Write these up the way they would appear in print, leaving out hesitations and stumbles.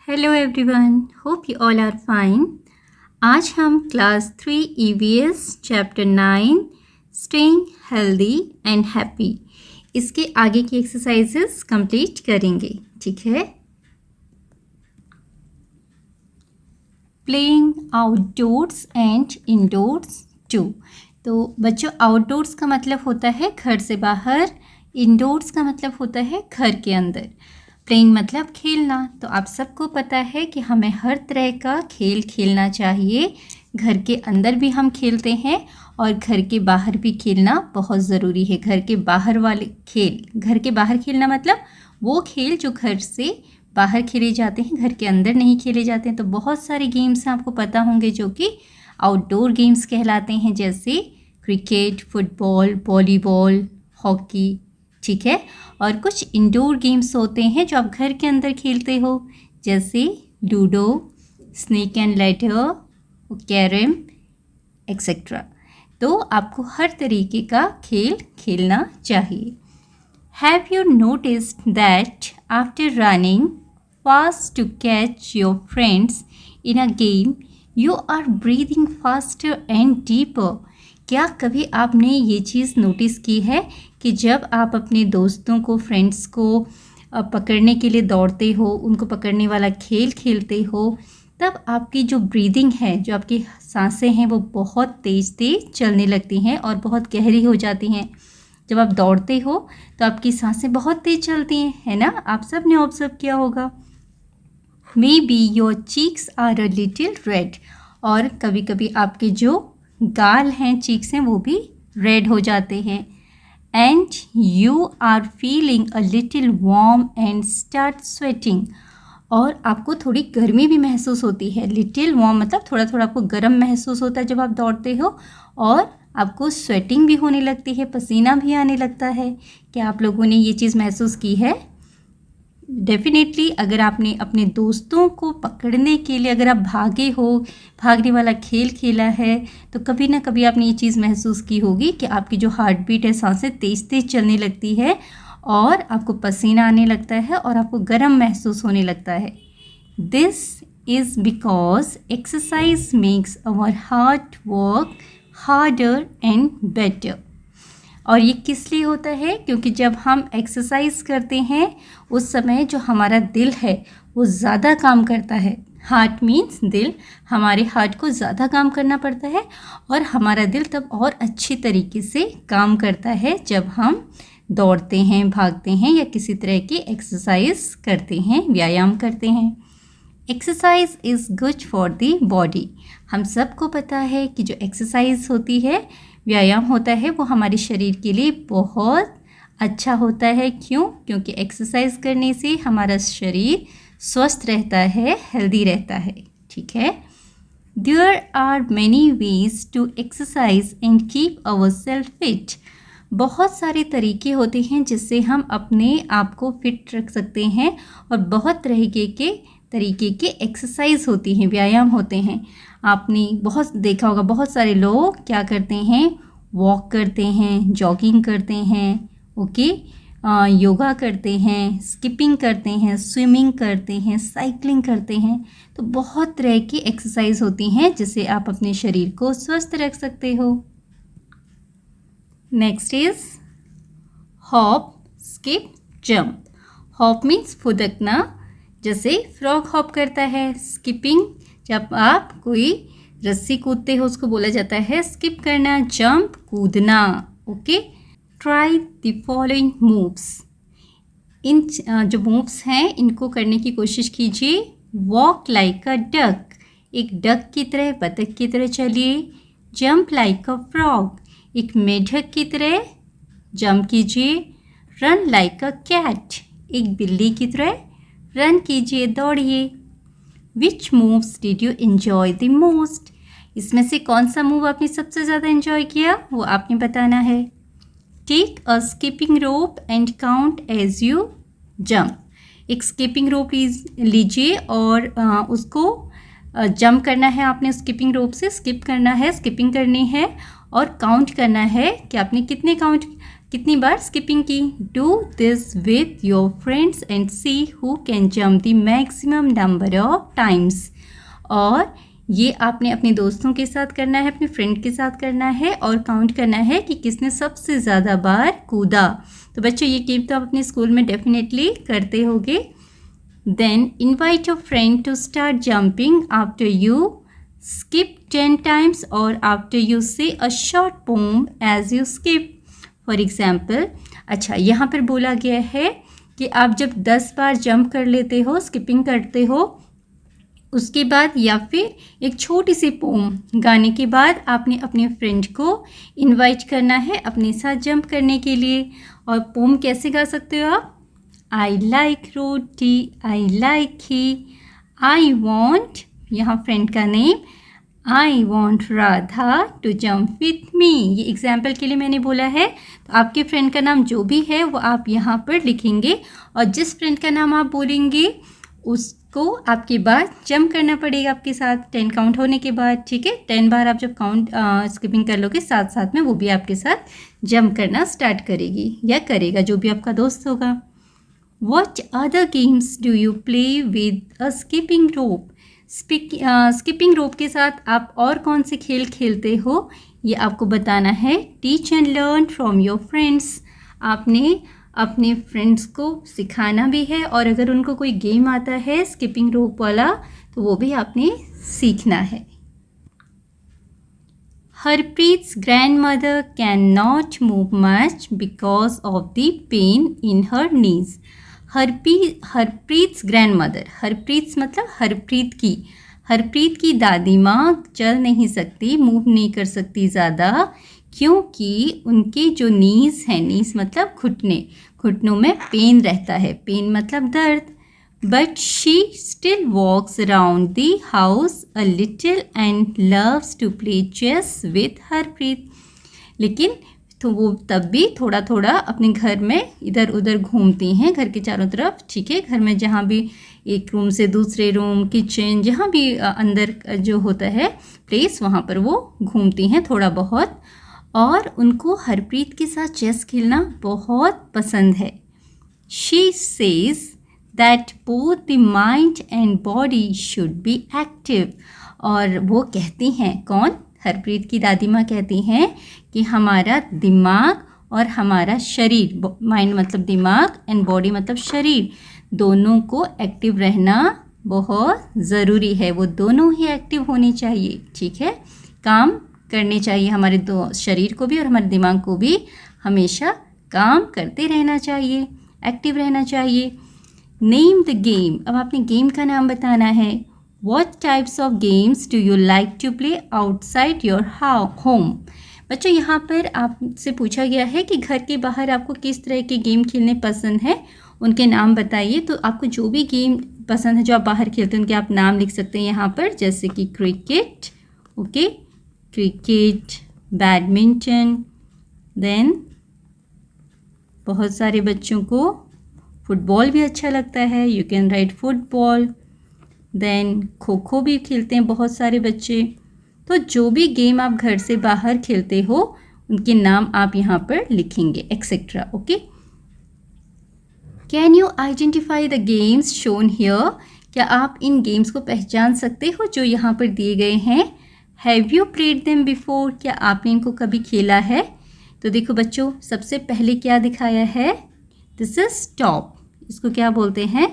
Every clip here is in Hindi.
Hello everyone, hope you all are fine. आज हम class 3 EVS chapter 9 staying healthy and happy इसके आगे की एक्सरसाइजेस कंप्लीट करेंगे। ठीक है। Playing outdoors and indoors too. तो बच्चों, आउटडोर्स का मतलब होता है घर से बाहर, इंडोर्स का मतलब होता है घर के अंदर। प्लेइंग मतलब खेलना। तो आप सबको पता है कि हमें हर तरह का खेल खेलना चाहिए। घर के अंदर भी हम खेलते हैं और घर के बाहर भी खेलना बहुत ज़रूरी है। घर के बाहर वाले खेल, घर के बाहर खेलना मतलब वो खेल जो घर से बाहर खेले जाते हैं, घर के अंदर नहीं खेले जाते हैं। तो बहुत सारे गेम्स हैं, आपको पता होंगे, जो कि आउटडोर गेम्स कहलाते हैं, जैसे क्रिकेट, फुटबॉल, वॉलीबॉल, हॉकी। ठीक है। और कुछ इंडोर गेम्स होते हैं जो आप घर के अंदर खेलते हो, जैसे ludo, snake and ladder, carrom etcetera. तो आपको हर तरीके का खेल खेलना चाहिए। Have you noticed that after running fast to catch your friends in a game you are breathing faster and deeper? क्या कभी आपने ये चीज़ नोटिस की है कि जब आप अपने दोस्तों को, फ्रेंड्स को पकड़ने के लिए दौड़ते हो, उनको पकड़ने वाला खेल खेलते हो, तब आपकी जो ब्रीदिंग है, जो आपकी सांसें हैं, वो बहुत तेज़ तेज़ चलने लगती हैं और बहुत गहरी हो जाती हैं। जब आप दौड़ते हो तो आपकी सांसें बहुत तेज़ चलती हैं, है ना? आप सब ने ऑब्जर्व किया होगा। May be your cheeks are a little red. और कभी कभी आपके जो गाल हैं, चीक्स हैं, वो भी रेड हो जाते हैं। And you are feeling a little warm and start sweating. और आपको थोड़ी गर्मी भी महसूस होती है। लिटिल वार्म मतलब थोड़ा थोड़ा आपको गर्म महसूस होता है जब आप दौड़ते हो, और आपको स्वेटिंग भी होने लगती है, पसीना भी आने लगता है। क्या आप लोगों ने ये चीज़ महसूस की है? डेफिनेटली अगर आपने अपने दोस्तों को पकड़ने के लिए, अगर आप भागे हो, भागने वाला खेल खेला है, तो कभी ना कभी आपने ये चीज़ महसूस की होगी कि आपकी जो हार्ट बीट है, सांसें तेज़ तेज़ चलने लगती है और आपको पसीना आने लगता है और आपको गर्म महसूस होने लगता है। This is because exercise makes our heart work harder and better. और ये किस लिए होता है? क्योंकि जब हम एक्सरसाइज करते हैं उस समय जो हमारा दिल है वो ज़्यादा काम करता है। हार्ट मीन्स दिल। हमारे हार्ट को ज़्यादा काम करना पड़ता है और हमारा दिल तब और अच्छी तरीके से काम करता है जब हम दौड़ते हैं, भागते हैं या किसी तरह की एक्सरसाइज करते हैं, व्यायाम करते हैं। Exercise is good for the body. हम सबको पता है कि जो एक्सरसाइज होती है, व्यायाम होता है, वो हमारे शरीर के लिए बहुत अच्छा होता है। क्यों? क्योंकि एक्सरसाइज करने से हमारा शरीर स्वस्थ रहता है, हेल्दी रहता है। ठीक है। There are many ways to exercise and keep our self fit. बहुत सारे तरीके होते हैं जिससे हम अपने आप को फिट रख सकते हैं, और बहुत तरीके के एक्सरसाइज होती हैं, व्यायाम होते हैं। आपने बहुत देखा होगा, बहुत सारे लोग क्या करते हैं, वॉक करते हैं, जॉगिंग करते हैं, ओके, योगा करते हैं, स्किपिंग करते हैं, स्विमिंग करते हैं, साइकिलिंग करते हैं। तो बहुत तरह की एक्सरसाइज होती हैं जिससे आप अपने शरीर को स्वस्थ रख सकते हो। Next is hop, skip, jump. Hop means फुदकना, जैसे फ्रॉग हॉप करता है। स्किपिंग, जब आप कोई रस्सी कूदते हो उसको बोला जाता है स्किप करना। जंप, कूदना। Okay. Try the following moves. इन जो मूव्स हैं इनको करने की कोशिश कीजिए। वॉक लाइक अ डक, एक डक की तरह, बतख की तरह चलिए। जंप लाइक अ फ्रॉग, एक मेढक की तरह जंप कीजिए। रन लाइक अ कैट, एक बिल्ली की तरह रन कीजिए, दौड़िए। Which moves did you enjoy the most? इसमें से कौन सा मूव आपने सबसे ज़्यादा एंजॉय किया, वो आपने बताना है। Take a skipping rope and count as you jump. एक स्किपिंग रोप लीजिए और उसको जंप करना है आपने। स्किपिंग रोप से स्किप करना है, स्किपिंग करनी है और काउंट करना है कि आपने कितने काउंट कितनी बार स्किपिंग की। Do this with your friends and see who can jump the maximum number of times. और ये आपने अपने दोस्तों के साथ करना है, अपने फ्रेंड के साथ करना है और काउंट करना है कि किसने सबसे ज़्यादा बार कूदा। तो बच्चों ये गेम तो आप अपने स्कूल में डेफिनेटली करते होगे। Then invite your friend to start jumping after you skip 10 times or after you say a short poem as you skip. For example, अच्छा यहाँ पर बोला गया है कि आप जब 10 बार जंप कर लेते हो, स्किपिंग करते हो, उसके बाद या फिर एक छोटी सी पोम गाने के बाद आपने अपने फ्रेंड को इनवाइट करना है अपने साथ जंप करने के लिए। और पोम कैसे गा सकते हो आप? I like roti, I like he, I want, यहाँ फ्रेंड का name, I want Radha to jump with me. ये एग्जाम्पल के लिए मैंने बोला है। तो आपके फ्रेंड का नाम जो भी है वो आप यहाँ पर लिखेंगे और जिस फ्रेंड का नाम आप बोलेंगे उसको आपके बाद जंप करना पड़ेगा आपके साथ 10 काउंट होने के बाद। ठीक है, 10 बार आप जब काउंट स्किपिंग कर लोगे साथ साथ में वो भी आपके साथ जंप करना स्टार्ट करेगी या करेगा, जो भी आपका दोस्त होगा। What other games do you play with a skipping rope? Skipping rope के साथ आप और कौन से खेल खेलते हो ये आपको बताना है। Teach and learn from your friends. आपने अपने फ्रेंड्स को सिखाना भी है और अगर उनको कोई गेम आता है स्किपिंग रोप वाला तो वो भी आपने सीखना है। Harpreet's grandmother cannot move much because of the pain in her knees. Harpreet's grandmother, Harpreet's मतलब हरप्रीत की दादी माँ चल नहीं सकती, मूव नहीं कर सकती ज़्यादा क्योंकि उनके जो नीज़ हैं, नीज़ मतलब घुटनों में पेन रहता है, पेन मतलब दर्द। But she still walks around the house a little and loves to play chess with Harpreet. लेकिन तो वो तब भी थोड़ा थोड़ा अपने घर में इधर उधर घूमती हैं, घर के चारों तरफ। ठीक है, घर में जहाँ भी एक रूम से दूसरे रूम, किचन, जहाँ भी अंदर जो होता है प्लेस वहाँ पर वो घूमती हैं थोड़ा बहुत। और उनको हरप्रीत के साथ चेस खेलना बहुत पसंद है। She says that both the mind and body should be active. और वो कहती हैं, कौन? हरप्रीत की दादी माँ कहती हैं कि हमारा दिमाग और हमारा शरीर, माइंड मतलब दिमाग एंड बॉडी मतलब शरीर, दोनों को एक्टिव रहना बहुत ज़रूरी है। वो दोनों ही एक्टिव होने चाहिए। ठीक है, काम करने चाहिए, हमारे दो शरीर को भी और हमारे दिमाग को भी हमेशा काम करते रहना चाहिए, एक्टिव रहना चाहिए। Name the game. अब आपने गेम का नाम बताना है। What types of games do you like to play outside your home? बच्चों यहाँ पर आपसे पूछा गया है कि घर के बाहर आपको किस तरह के गेम खेलने पसंद है, उनके नाम बताइए। तो आपको जो भी गेम पसंद है जो आप बाहर खेलते हैं उनके आप नाम लिख सकते हैं यहाँ पर, जैसे कि cricket, okay, cricket, badminton. Then बहुत सारे बच्चों को फुटबॉल भी अच्छा लगता है, you can write football. Then kho kho भी खेलते हैं बहुत सारे बच्चे। तो जो भी गेम आप घर से बाहर खेलते हो उनके नाम आप यहाँ पर लिखेंगे, etcetera. Okay, can you identify the games shown here? क्या आप इन गेम्स को पहचान सकते हो जो यहाँ पर दिए गए हैं? Have you played them before? क्या आपने इनको कभी खेला है? तो देखो बच्चों, सबसे पहले क्या दिखाया है? This is top. इसको क्या बोलते हैं?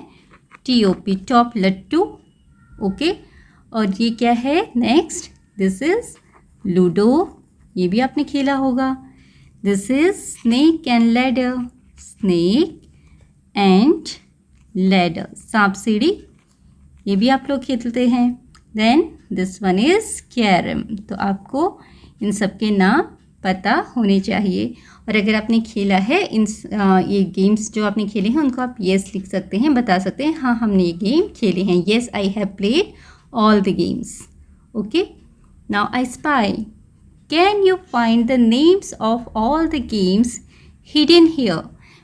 TOP, टॉप लट्टू। ओके, और ये क्या है नेक्स्ट? दिस इज लूडो, ये भी आपने खेला होगा। This is snake and ladder, snake and ladder, सांप सीढ़ी, ये भी आप लोग खेलते हैं। Then this one is carrom. तो आपको इन सब के नाम पता होने चाहिए। और अगर आपने खेला है ये गेम्स जो आपने खेले हैं उनको आप येस लिख सकते हैं, बता सकते हैं हाँ हमने ये गेम खेले हैं। Yes, I have played all the games. Okay, now I spy. Can you find the names of all the games hidden here?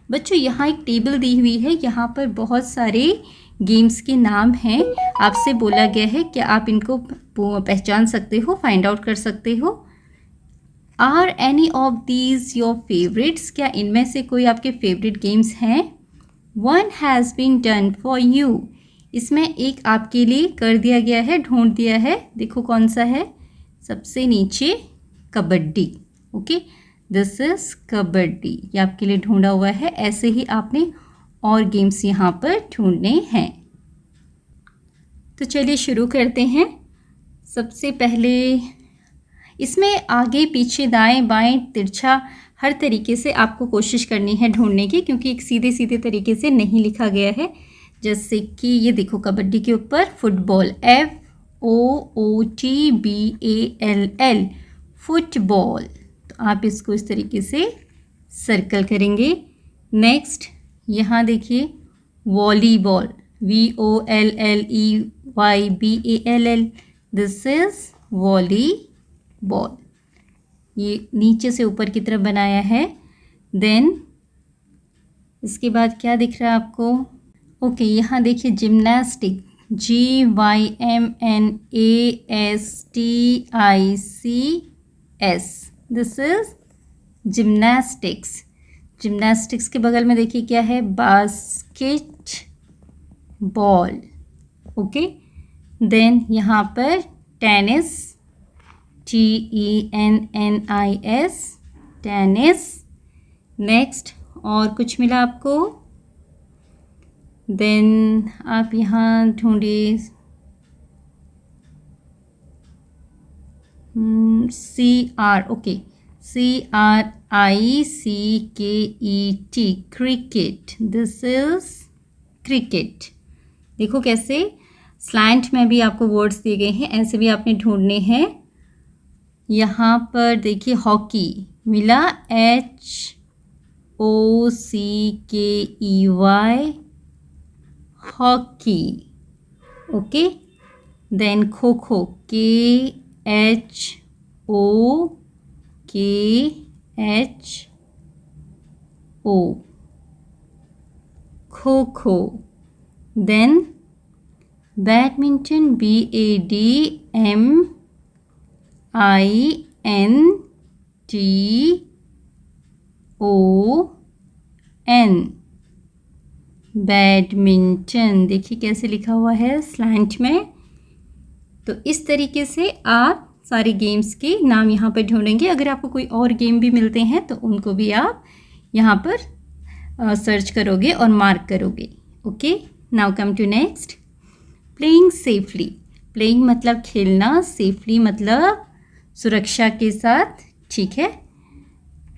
बच्चों यहाँ एक टेबल दी हुई है, यहाँ पर बहुत सारे गेम्स के नाम हैं। आपसे बोला गया है कि आप इनको पहचान सकते हो, फाइंड आउट कर सकते हो। Are any of these your favourites? क्या इनमें से कोई आपके फेवरेट गेम्स हैं? One has been done for you, इसमें एक आपके लिए कर दिया गया है, ढूंढ दिया है। देखो कौन सा है, सबसे नीचे kabaddi. Okay, this is kabaddi, ये आपके लिए ढूंढा हुआ है। ऐसे ही आपने और गेम्स यहाँ पर ढूंढने हैं। तो चलिए शुरू करते हैं। सबसे पहले इसमें आगे पीछे दाएं बाएं तिरछा हर तरीके से आपको कोशिश करनी है ढूंढने की, क्योंकि एक सीधे सीधे तरीके से नहीं लिखा गया है। जैसे कि ये देखो कबड्डी के ऊपर फुटबॉल, FOOTBALL, फुटबॉल। तो आप इसको इस तरीके से सर्कल करेंगे। नेक्स्ट यहाँ देखिए volleyball, VOLLEYBALL, this is volleyball. ये नीचे से ऊपर की तरफ बनाया है। देन इसके बाद क्या दिख रहा है आपको? ओके, यहाँ देखिए gymnastic, GYMNASTICS, this is gymnastics. Gymnastics के बगल में देखिए क्या है, बास्केट बॉल। ओके, देन यहाँ पर टेनिस, TENNIS, टेनिस। नेक्स्ट और कुछ मिला आपको? देन आप यहाँ ढूंढिए CR, okay, CRICKET, cricket, this is cricket. देखो कैसे स्लैंट में भी आपको वर्ड्स दिए गए हैं, ऐसे भी आपने ढूंढने हैं। यहाँ पर देखिए हॉकी मिला, HOCKEY, hockey. Okay, then kho खो, KHOKHO, kho kho. Then badminton, BADMINTON, badminton. देखिए कैसे लिखा हुआ है स्लैंट में। तो इस तरीके से आप सारे गेम्स के नाम यहाँ पर ढूंढेंगे। अगर आपको कोई और गेम भी मिलते हैं तो उनको भी आप यहाँ पर सर्च करोगे और मार्क करोगे। Okay, now come to next, playing safely. Playing मतलब खेलना, सेफली मतलब सुरक्षा के साथ, ठीक है।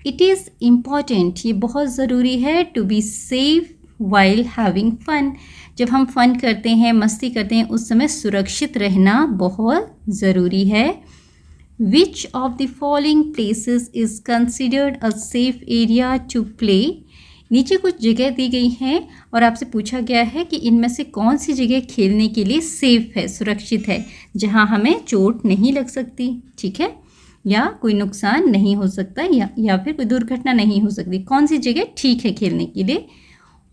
इट इज़ इम्पॉर्टेंट, ये बहुत ज़रूरी है, to be safe while having fun. जब हम फन करते हैं, मस्ती करते हैं, उस समय सुरक्षित रहना बहुत ज़रूरी है। Which of the following places is considered a safe area to play? नीचे कुछ जगह दी गई हैं और आपसे पूछा गया है कि इनमें से कौन सी जगह खेलने के लिए सेफ है, सुरक्षित है, जहां हमें चोट नहीं लग सकती, ठीक है, या कोई नुकसान नहीं हो सकता, या फिर कोई दुर्घटना नहीं हो सकती। कौन सी जगह ठीक है खेलने के लिए?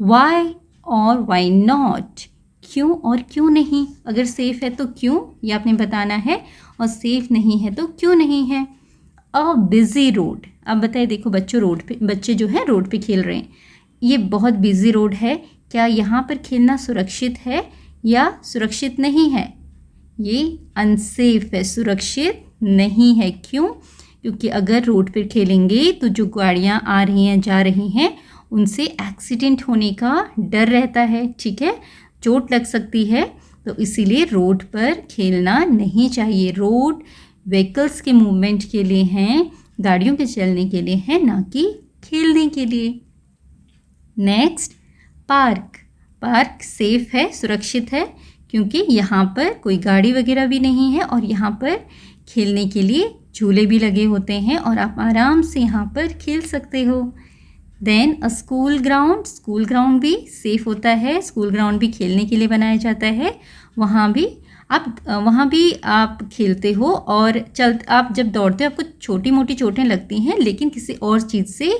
वाई और वाई नॉट, क्यों और क्यों नहीं। अगर सेफ है तो क्यों, ये आपने बताना है, और सेफ नहीं है तो क्यों नहीं है। अ बिजी रोड, अब बताइए, देखो बच्चों रोड पे, बच्चे जो है रोड पे खेल रहे हैं, ये बहुत बिजी रोड है, क्या यहाँ पर खेलना सुरक्षित है या सुरक्षित नहीं है? ये अनसेफ है, सुरक्षित नहीं है। क्यों? क्योंकि अगर रोड पर खेलेंगे तो जो गाड़ियाँ आ रही हैं जा रही हैं उनसे एक्सीडेंट होने का डर रहता है, ठीक है, चोट लग सकती है, तो इसीलिए रोड पर खेलना नहीं चाहिए। रोड व्हीकल्स के मूवमेंट के लिए हैं, गाड़ियों के चलने के लिए हैं, ना कि खेलने के लिए। Next, park. पार्क सेफ है, सुरक्षित है, क्योंकि यहाँ पर कोई गाड़ी वगैरह भी नहीं है और यहाँ पर खेलने के लिए झूले भी लगे होते हैं और आप आराम से यहाँ पर खेल सकते हो। Then a school ground, school ground भी सेफ होता है, स्कूल ग्राउंड भी खेलने के लिए बनाया जाता है, वहाँ भी आप खेलते हो और आप जब दौड़ते हो आपको छोटी मोटी चोटें लगती हैं, लेकिन किसी और चीज़ से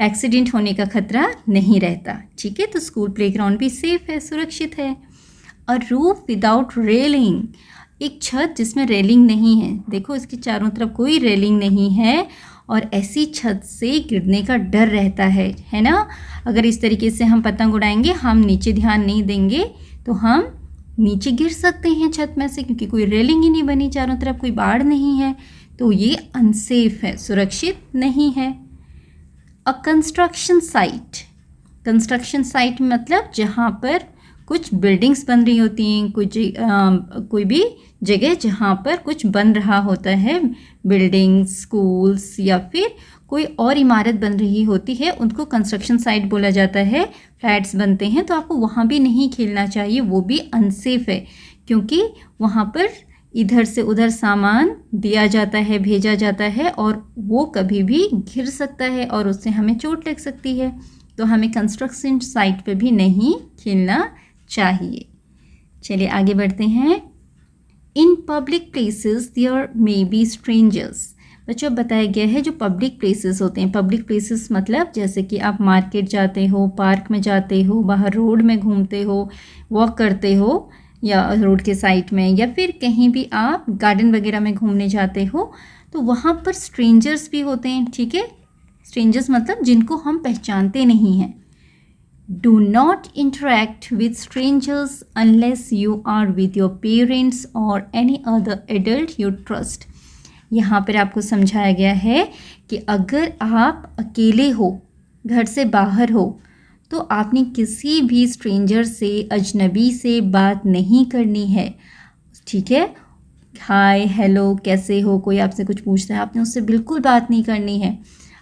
एक्सीडेंट होने का खतरा नहीं रहता, ठीक है। तो स्कूल प्लेग्राउंड भी सेफ है, सुरक्षित है। अ रूफ विदाउट रेलिंग, एक छत जिसमें रेलिंग नहीं है, देखो इसके चारों तरफ कोई रेलिंग नहीं है और ऐसी छत से गिरने का डर रहता है ना। अगर इस तरीके से हम पतंग उड़ाएंगे, हम नीचे ध्यान नहीं देंगे तो हम नीचे गिर सकते हैं छत में से, क्योंकि कोई रेलिंग ही नहीं बनी, चारों तरफ कोई बाड़ नहीं है, तो ये अनसेफ है, सुरक्षित नहीं है। A construction site, construction site मतलब जहाँ पर कुछ बिल्डिंग्स बन रही होती हैं, कोई भी जगह जहाँ पर कुछ बन रहा होता है, बिल्डिंग्स, स्कूल्स या फिर कोई और इमारत बन रही होती है, उनको कंस्ट्रक्शन साइट बोला जाता है। फ्लैट्स बनते हैं तो आपको वहाँ भी नहीं खेलना चाहिए, वो भी अनसेफ है, क्योंकि वहाँ पर इधर से उधर सामान दिया जाता है, भेजा जाता है, और वो कभी भी गिर सकता है और उससे हमें चोट लग सकती है। तो हमें कंस्ट्रक्शन साइट पे भी नहीं खेलना चाहिए। चलिए आगे बढ़ते हैं। In public places there may be strangers. बच्चों बताया गया है जो पब्लिक प्लेसेस होते हैं, पब्लिक प्लेसेस मतलब जैसे कि आप मार्केट जाते हो, पार्क में जाते हो, बाहर रोड में घूमते हो, वॉक करते हो या रोड के साइड में, या फिर कहीं भी आप गार्डन वगैरह में घूमने जाते हो, तो वहाँ पर स्ट्रेंजर्स भी होते हैं। ठीक है, स्ट्रेंजर्स मतलब जिनको हम पहचानते नहीं हैं। Do not interact with strangers unless you are with your parents or any other adult you trust. यहाँ पर आपको समझाया गया है कि अगर आप अकेले हो, घर से बाहर हो, तो आपने किसी भी स्ट्रेंजर से, अजनबी से बात नहीं करनी है। ठीक है, हाय हेलो कैसे हो, कोई आपसे कुछ पूछता है, आपने उससे बिल्कुल बात नहीं करनी है।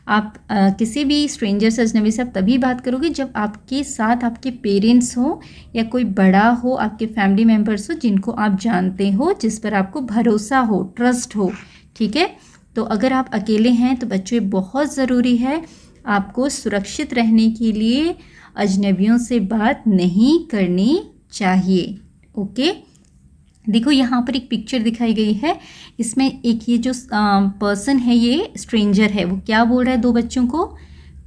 आप किसी भी स्ट्रेंजर से, अजनबी से आप तभी बात करोगे जब आपके साथ आपके पेरेंट्स हो या कोई बड़ा हो, आपके फैमिली मेम्बर्स हो जिनको आप जानते हो, जिस पर आपको भरोसा हो, ट्रस्ट हो। ठीक है, तो अगर आप अकेले हैं तो बच्चों बहुत ज़रूरी है, आपको सुरक्षित रहने के लिए अजनबियों से बात नहीं करनी चाहिए। ओके, देखो यहाँ पर एक पिक्चर दिखाई गई है, इसमें एक ये जो पर्सन है, ये स्ट्रेंजर है, वो क्या बोल रहा है दो बच्चों को,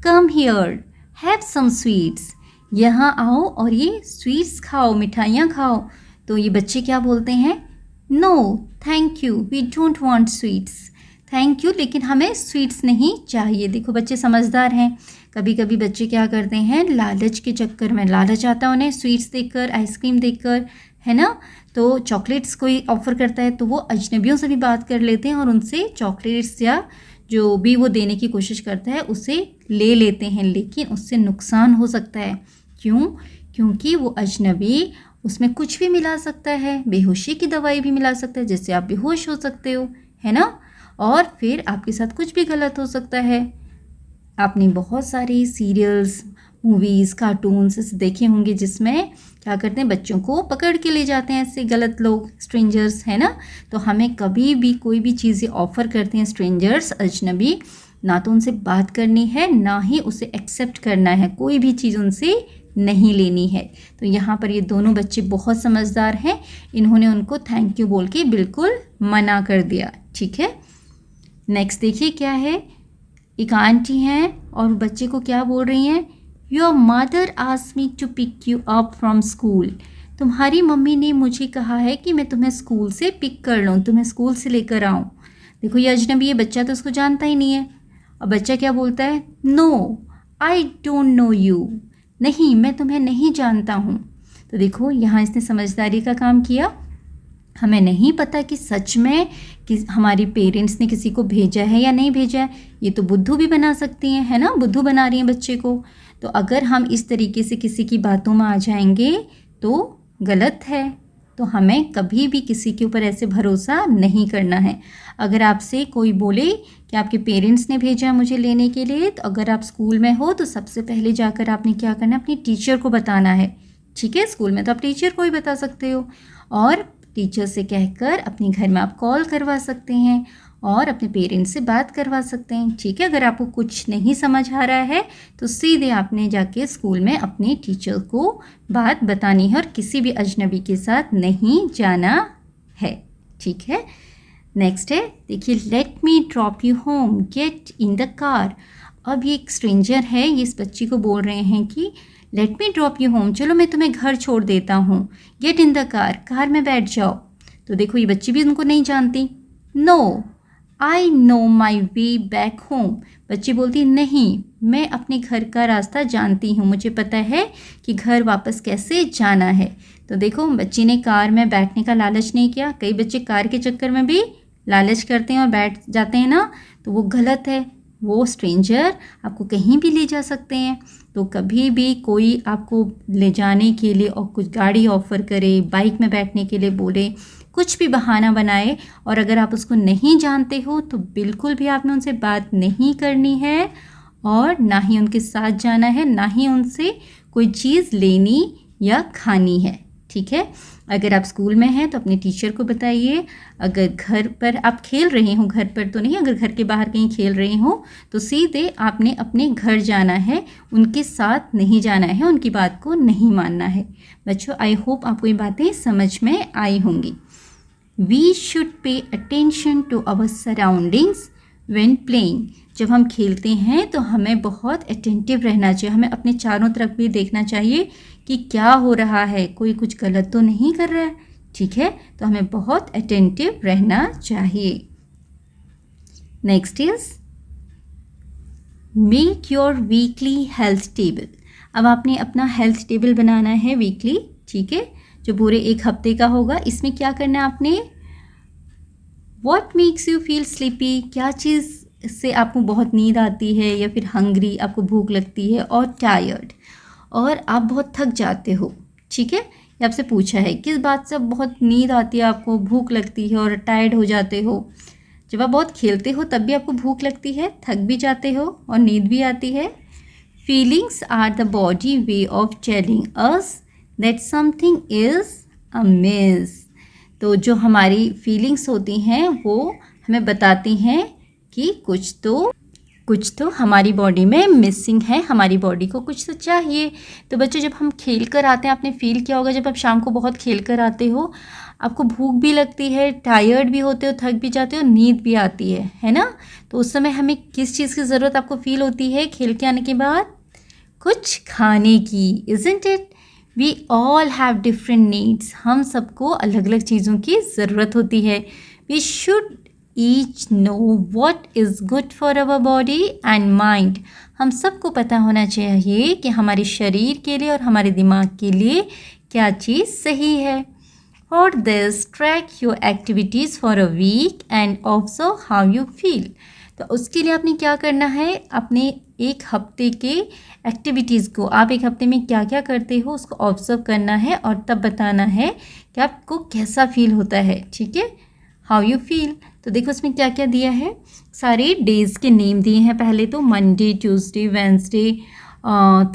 come here have some sweets, यहाँ आओ और ये स्वीट्स खाओ, मिठाइयाँ खाओ। तो ये बच्चे क्या बोलते हैं, no thank you we don't want sweets, thank you लेकिन हमें स्वीट्स नहीं चाहिए। देखो बच्चे समझदार हैं, कभी कभी बच्चे क्या करते हैं, लालच के चक्कर में, लालच आता है उन्हें स्वीट्स देखकर, आइसक्रीम देखकर, है ना, तो चॉकलेट्स कोई ऑफ़र करता है तो वो अजनबियों से भी बात कर लेते हैं और उनसे चॉकलेट्स या जो भी वो देने की कोशिश करता है उसे ले लेते हैं, लेकिन उससे नुकसान हो सकता है। क्यों? क्योंकि वो अजनबी, उसमें कुछ भी मिला सकता है, बेहोशी की दवाई भी मिला सकता है जिससे आप बेहोश हो सकते हो, है ना, और फिर आपके साथ कुछ भी गलत हो सकता है। आपने बहुत सारे सीरियल्स, मूवीज़, कार्टून्स देखे होंगे जिसमें क्या करते हैं, बच्चों को पकड़ के ले जाते हैं ऐसे गलत लोग, स्ट्रेंजर्स, है ना। तो हमें कभी भी कोई भी चीज़ें ऑफ़र करते हैं स्ट्रेंजर्स, अजनबी, ना तो उनसे बात करनी है, ना ही उसे एक्सेप्ट करना है, कोई भी चीज़ उनसे नहीं लेनी है। तो यहाँ पर ये दोनों बच्चे बहुत समझदार हैं, इन्होंने उनको थैंक यू बोल के बिल्कुल मना कर दिया। ठीक है, नेक्स्ट देखिए क्या है, एक आंटी हैं और बच्चे को क्या बोल रही हैं, your mother asked me to pick you up from school, तुम्हारी मम्मी ने मुझे कहा है कि मैं तुम्हें स्कूल से पिक कर लूँ, तुम्हें स्कूल से लेकर आऊँ। देखो ये अजनबी, ये बच्चा तो उसको जानता ही नहीं है, और बच्चा क्या बोलता है, no I don't know you, नहीं मैं तुम्हें नहीं जानता हूँ। तो देखो यहाँ इसने समझदारी का काम किया, हमें नहीं पता कि सच में कि हमारी पेरेंट्स ने किसी को भेजा है या नहीं भेजा है, ये तो बुद्धू भी बना सकती हैं, है ना, बुद्धू बना रही हैं बच्चे को। तो अगर हम इस तरीके से किसी की बातों में आ जाएंगे तो गलत है, तो हमें कभी भी किसी के ऊपर ऐसे भरोसा नहीं करना है। अगर आपसे कोई बोले कि आपके पेरेंट्स ने भेजा है मुझे लेने के लिए, तो अगर आप स्कूल में हो तो सबसे पहले जाकर आपने क्या करना है, अपनी टीचर को बताना है। ठीक है, स्कूल में तो आप टीचर को ही बता सकते हो, और टीचर से कहकर अपने घर में आप कॉल करवा सकते हैं और अपने पेरेंट्स से बात करवा सकते हैं। ठीक है, अगर आपको कुछ नहीं समझ आ रहा है तो सीधे आपने जाके स्कूल में अपने टीचर को बात बतानी है और किसी भी अजनबी के साथ नहीं जाना है। ठीक है, नेक्स्ट है, देखिए, let me drop you home, get in the car. अब ये एक स्ट्रेंजर है, ये इस बच्ची को बोल रहे हैं कि let me drop you home, चलो मैं तुम्हें घर छोड़ देता हूँ, get in the car, car में बैठ जाओ। तो देखो ये बच्ची भी उनको नहीं जानती, no I know my way back home. बच्ची बोलती नहीं, मैं अपने घर का रास्ता जानती हूँ, मुझे पता है कि घर वापस कैसे जाना है। तो देखो बच्ची ने कार में बैठने का लालच नहीं किया। कई बच्चे कार के चक्कर में भी लालच करते हैं और बैठ जाते हैं ना, तो वो गलत है। वो स्ट्रेंजर आपको कहीं भी ले जा सकते हैं। तो कभी भी कोई आपको ले जाने के लिए और कुछ गाड़ी ऑफ़र करे, बाइक में बैठने के लिए बोले, कुछ भी बहाना बनाए, और अगर आप उसको नहीं जानते हो तो बिल्कुल भी आपने उनसे बात नहीं करनी है और ना ही उनके साथ जाना है, ना ही उनसे कोई चीज़ लेनी या खानी है। ठीक है। अगर आप स्कूल में हैं तो अपने टीचर को बताइए। अगर घर पर आप खेल रहे हो, घर पर तो नहीं, अगर घर के बाहर कहीं खेल रहे हो तो सीधे आपने अपने घर जाना है, उनके साथ नहीं जाना है, उनकी बात को नहीं मानना है। बच्चों, आई होप आपको ये बातें समझ में आई होंगी। We should pay attention to our surroundings when playing. जब हम खेलते हैं तो हमें बहुत अटेंटिव रहना चाहिए, हमें अपने चारों तरफ भी देखना चाहिए कि क्या हो रहा है, कोई कुछ गलत तो नहीं कर रहा है। ठीक है, तो हमें बहुत अटेंटिव रहना चाहिए। Next is make your weekly health table. अब आपने अपना हेल्थ टेबल बनाना है वीकली। ठीक है, जो पूरे एक हफ्ते का होगा। इसमें क्या करना है आपने, what makes you feel sleepy, क्या चीज़ से आपको बहुत नींद आती है या फिर हंग्री, आपको भूख लगती है, और टायर्ड, और आप बहुत थक जाते हो। ठीक है, ये आपसे पूछा है किस बात से बहुत नींद आती है, आपको भूख लगती है और टायर्ड हो जाते हो। जब आप बहुत खेलते हो तब भी आपको भूख लगती है, थक भी जाते हो और नींद भी आती है। Feelings are the body way of telling us that something is amiss. तो जो हमारी फीलिंग्स होती हैं वो हमें बताती हैं कि कुछ तो हमारी बॉडी में मिसिंग है, हमारी बॉडी को कुछ तो चाहिए। तो बच्चों, जब हम खेल कर आते हैं, आपने फील किया होगा, जब आप शाम को बहुत खेल कर आते हो, आपको भूख भी लगती है, टायर्ड भी होते हो, थक भी जाते हो, नींद भी आती है ना। तो उस समय हमें किस चीज़ की ज़रूरत आपको फील होती है खेल के आने के बाद? कुछ खाने की, isn't it? We all have different needs. हम सबको अलग अलग चीज़ों की ज़रूरत होती है। We should each know what is good for our body and mind. हम सबको पता होना चाहिए कि हमारे शरीर के लिए और हमारे दिमाग के लिए क्या चीज़ सही है। और this track your activities for a week and observe how you feel. तो उसके लिए आपने क्या करना है, अपने एक हफ्ते के एक्टिविटीज़ को, आप एक हफ्ते में क्या क्या करते हो उसको ऑब्जर्व करना है और तब बताना है कि आपको कैसा फील होता है। ठीक है, हाउ यू फील। तो देखो उसमें क्या क्या दिया है, सारे डेज़ के नेम दिए हैं। पहले तो Monday, Tuesday, Wednesday,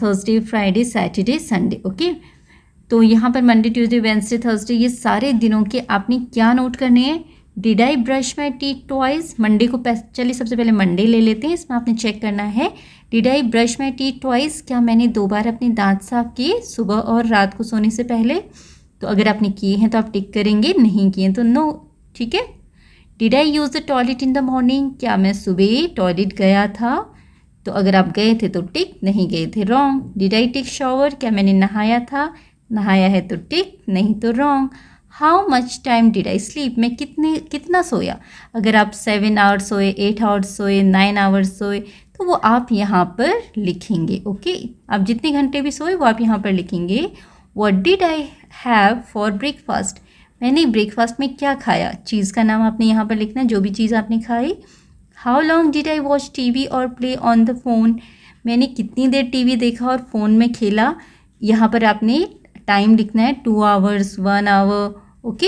Thursday, Friday, Saturday, Sunday. Okay, तो यहाँ पर मंडे, ट्यूसडे, वेंसडे, थर्सडे, ये सारे दिनों के आपने क्या नोट करने हैं। Did I brush my teeth twice. Monday को चलिए सबसे पहले मंडे ले लेते हैं। इसमें आपने चेक करना है, did I brush my teeth twice, क्या मैंने 2 बार अपने दांत साफ किए सुबह और रात को सोने से पहले। तो अगर आपने किए हैं तो आप टिक करेंगे, नहीं किए तो नो। ठीक है। Did I use the toilet in the morning, क्या मैं सुबह टॉयलेट गया था। तो अगर आप गए थे तो टिक, नहीं गए थे wrong. Did I take shower, क्या मैंने नहाया था, नहाया है तो टिक, नहीं तो wrong. How much time did I sleep, मैं कितना सोया। अगर आप 7 आवर्स सोए, 8 आवर्स सोए, 9 आवर्स सोए, तो वो आप यहाँ पर लिखेंगे। ओके, आप जितने घंटे भी सोए वो आप यहाँ पर लिखेंगे। What did I have for breakfast, मैंने ब्रेकफास्ट में क्या खाया, चीज़ का नाम आपने यहाँ पर लिखना है, जो भी चीज़ आपने खाई। How long did I watch TV और प्ले ऑन द फ़ोन, मैंने कितनी देर टीवी देखा और फ़ोन में खेला। यहाँ पर आपने टाइम लिखना है, 2 आवर्स, 1 आवर। ओके,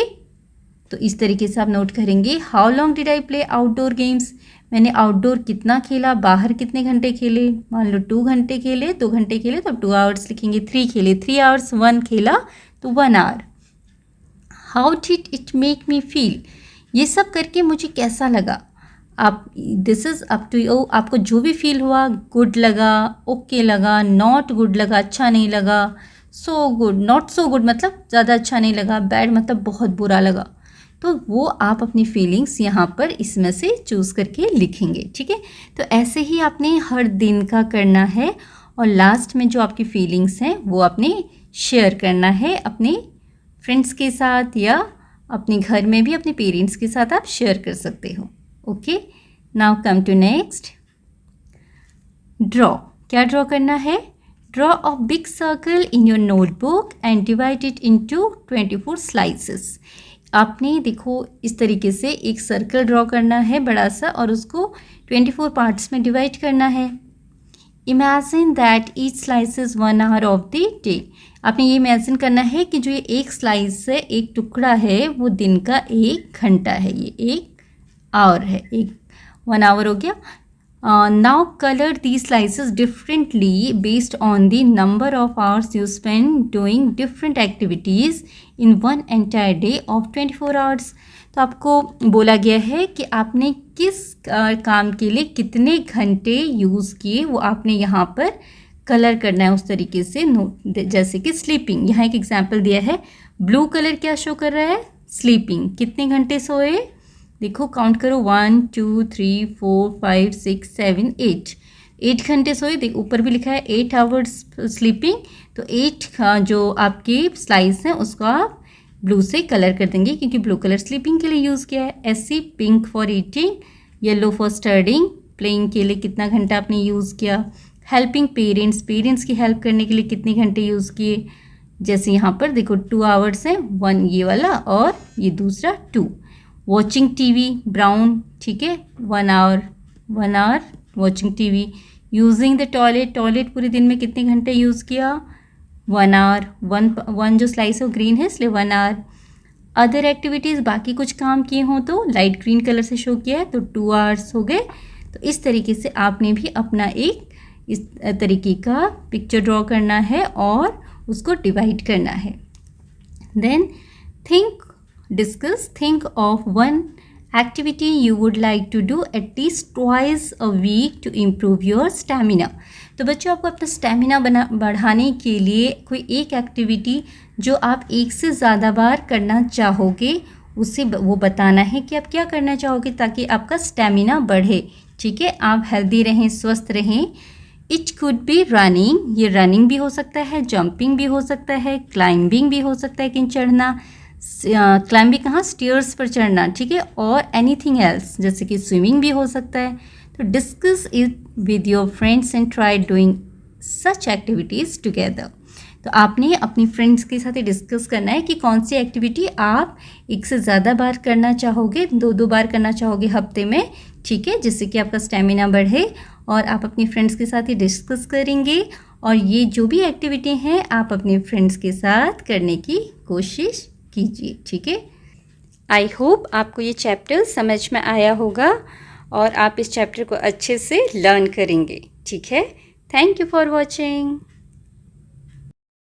तो इस तरीके से आप नोट करेंगे। How long did I play outdoor games, मैंने आउटडोर कितना खेला, बाहर कितने घंटे खेले। मान लो 2 घंटे खेले, 2 घंटे खेले तो 2 आवर्स लिखेंगे। 3 खेले, 3 आवर्स। 1 खेला तो 1 hour. How did it make me feel, ये सब करके मुझे कैसा लगा। आप, this is up to you, आपको जो भी फील हुआ, गुड लगा, ओके लगा, नॉट गुड लगा, अच्छा नहीं लगा, so good, not so good मतलब ज़्यादा अच्छा नहीं लगा, बैड मतलब बहुत बुरा लगा, तो वो आप अपनी फीलिंग्स यहाँ पर इसमें से चूज़ करके लिखेंगे। ठीक है, तो ऐसे ही आपने हर दिन का करना है और लास्ट में जो आपकी फीलिंग्स हैं वो आपने शेयर करना है अपने फ्रेंड्स के साथ, या अपने घर में भी अपने पेरेंट्स के साथ आप शेयर कर सकते हो। Okay, now come to next, draw. क्या ड्रॉ करना है? Draw a big circle in your notebook and divide it into 24 slices. आपने देखो इस तरीके से एक सर्कल ड्रॉ करना है बड़ा सा और उसको 24 पार्ट्स में डिवाइड करना है। Imagine that each slice is 1 hour of the day. आपने ये इमेजिन करना है कि जो ये एक स्लाइस है, एक टुकड़ा है, वो दिन का 1 घंटा है, ये 1 आवर है, 1 आवर हो गया। Now color these slices differently based on the number of hours you spend doing different activities in one entire day of 24 hours. तो आपको बोला गया है कि आपने किस काम के लिए कितने घंटे यूज़ किए, वो आपने यहाँ पर कलर करना है उस तरीके से। जैसे कि स्लीपिंग, यहाँ एक एग्जाम्पल दिया है, ब्लू कलर क्या शो कर रहा है? स्लीपिंग। कितने घंटे सोए? देखो काउंट करो, 1 2 3 4 5 6 7 8 घंटे सोए। देखो ऊपर भी लिखा है 8 आवर्स स्लीपिंग। तो 8 जो आपके स्लाइस हैं उसको आप ब्लू से कलर कर देंगे क्योंकि ब्लू कलर स्लीपिंग के लिए यूज़ किया है। ऐसी pink for eating, yellow for studying, playing के लिए कितना घंटा आपने यूज़ किया, हेल्पिंग पेरेंट्स, पेरेंट्स की हेल्प करने के लिए कितने घंटे यूज़ किए। जैसे यहाँ पर देखो 2 आवर्स हैं, 1 ये वाला और ये दूसरा 2। वॉचिंग टीवी, ब्राउन, ठीक है, 1 hour watching TV. Using the toilet, toilet पूरे दिन में कितने घंटे यूज़ किया? 1 आवर। वन जो स्लाइस है वो ग्रीन है इसलिए 1 आवर। अदर एक्टिविटीज़, बाकी कुछ काम किए हों तो लाइट ग्रीन कलर से शो किया है तो 2 आवर्स हो गए। तो इस तरीके से आपने भी अपना एक इस तरीके का पिक्चर ड्रॉ करना है और उसको डिवाइड करना है। Then think of one activity you would like to do at least twice a week to improve your stamina. तो बच्चों आपको अपना स्टेमिना बढ़ाने के लिए कोई एक एक्टिविटी जो आप एक से ज़्यादा बार करना चाहोगे उसे वो बताना है कि आप क्या करना चाहोगे ताकि आपका स्टेमिना बढ़े। ठीक है, आप हेल्दी रहें, स्वस्थ रहें। इट कुड बी रनिंग, ये रनिंग भी हो सकता है, जंपिंग भी हो सकता है, क्लाइंबिंग भी हो सकता है, कि चढ़ना, क्लाइंबिंग कहाँ? स्टेयर्स पर चढ़ना, ठीक है, और एनीथिंग एल्स जैसे कि स्विमिंग भी हो सकता है। तो discuss it with your friends and try doing such activities together. तो आपने अपनी फ्रेंड्स के साथ डिस्कस करना है कि कौन सी एक्टिविटी आप एक से ज़्यादा बार करना चाहोगे, 2 बार करना चाहोगे हफ्ते में, ठीक है, जिससे कि आपका स्टेमिना बढ़े। और आप अपनी फ्रेंड्स के साथ ही डिस्कस करेंगे और ये जो भी एक्टिविटी हैं आप अपने फ्रेंड्स के साथ करने की कोशिश कीजिए। ठीक है, आई होप आपको ये चैप्टर समझ में आया होगा और आप इस चैप्टर को अच्छे से लर्न करेंगे। ठीक है, थैंक यू फॉर वॉचिंग।